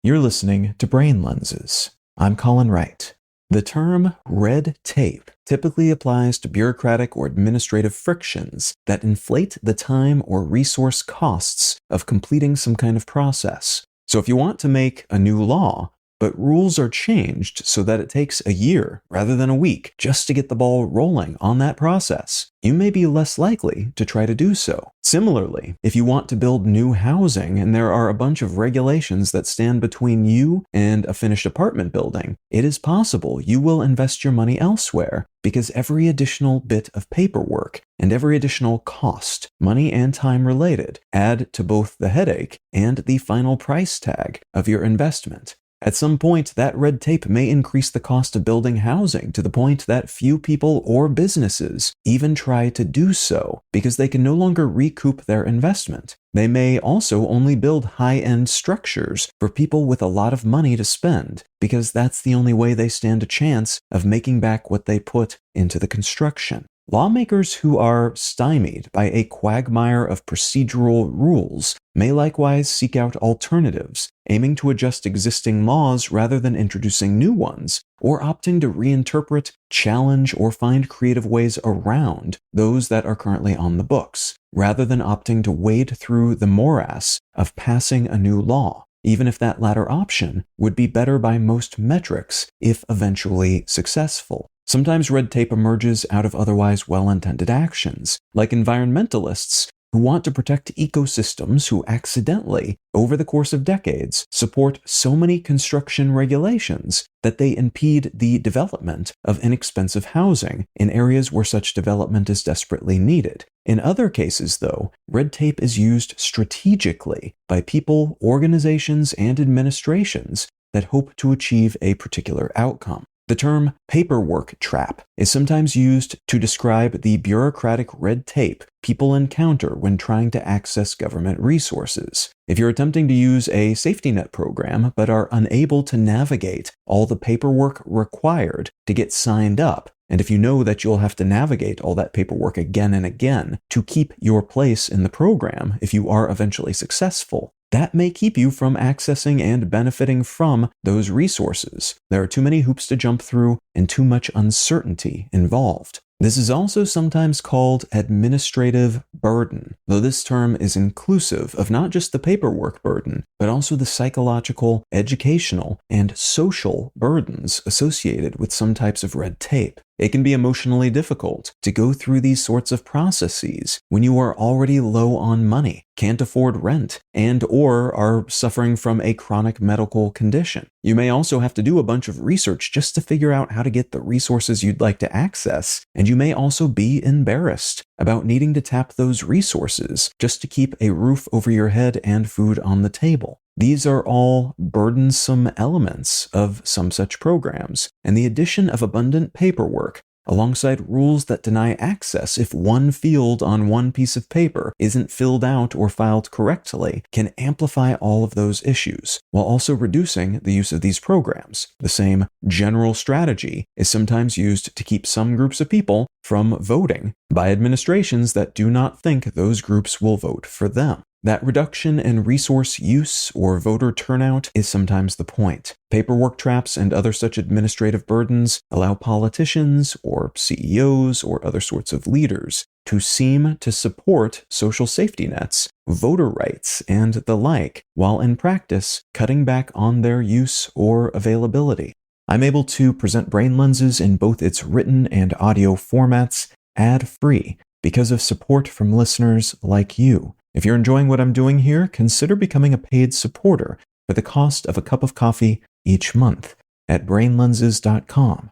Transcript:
You're listening to Brain Lenses. I'm Colin Wright. The term red tape typically applies to bureaucratic or administrative frictions that inflate the time or resource costs of completing some kind of process. So if you want to make a new law, but rules are changed so that it takes a year rather than a week just to get the ball rolling on that process, you may be less likely to try to do so. Similarly, if you want to build new housing and there are a bunch of regulations that stand between you and a finished apartment building, it is possible you will invest your money elsewhere because every additional bit of paperwork and every additional cost, money and time related, add to both the headache and the final price tag of your investment. At some point, that red tape may increase the cost of building housing to the point that few people or businesses even try to do so because they can no longer recoup their investment. They may also only build high-end structures for people with a lot of money to spend because that's the only way they stand a chance of making back what they put into the construction. Lawmakers who are stymied by a quagmire of procedural rules may likewise seek out alternatives, aiming to adjust existing laws rather than introducing new ones, or opting to reinterpret, challenge, or find creative ways around those that are currently on the books, rather than opting to wade through the morass of passing a new law, even if that latter option would be better by most metrics if eventually successful. Sometimes red tape emerges out of otherwise well-intended actions, like environmentalists who want to protect ecosystems who accidentally, over the course of decades, support so many construction regulations that they impede the development of inexpensive housing in areas where such development is desperately needed. In other cases, though, red tape is used strategically by people, organizations, and administrations that hope to achieve a particular outcome. The term paperwork trap is sometimes used to describe the bureaucratic red tape people encounter when trying to access government resources. If you're attempting to use a safety net program but are unable to navigate all the paperwork required to get signed up, and if you know that you'll have to navigate all that paperwork again and again to keep your place in the program if you are eventually successful, that may keep you from accessing and benefiting from those resources. There are too many hoops to jump through and too much uncertainty involved. This is also sometimes called administrative burden, though this term is inclusive of not just the paperwork burden, but also the psychological, educational, and social burdens associated with some types of red tape. It can be emotionally difficult to go through these sorts of processes when you are already low on money, can't afford rent, and or are suffering from a chronic medical condition. You may also have to do a bunch of research just to figure out how to get the resources you'd like to access, and you may also be embarrassed about needing to tap those resources just to keep a roof over your head and food on the table. These are all burdensome elements of some such programs, and the addition of abundant paperwork alongside rules that deny access if one field on one piece of paper isn't filled out or filed correctly can amplify all of those issues, while also reducing the use of these programs. The same general strategy is sometimes used to keep some groups of people from voting by administrations that do not think those groups will vote for them. That reduction in resource use or voter turnout is sometimes the point. Paperwork traps and other such administrative burdens allow politicians or CEOs or other sorts of leaders to seem to support social safety nets, voter rights, and the like, while in practice cutting back on their use or availability. I'm able to present Brain Lenses in both its written and audio formats ad-free because of support from listeners like you. If you're enjoying what I'm doing here, consider becoming a paid supporter for the cost of a cup of coffee each month at brainlenses.com.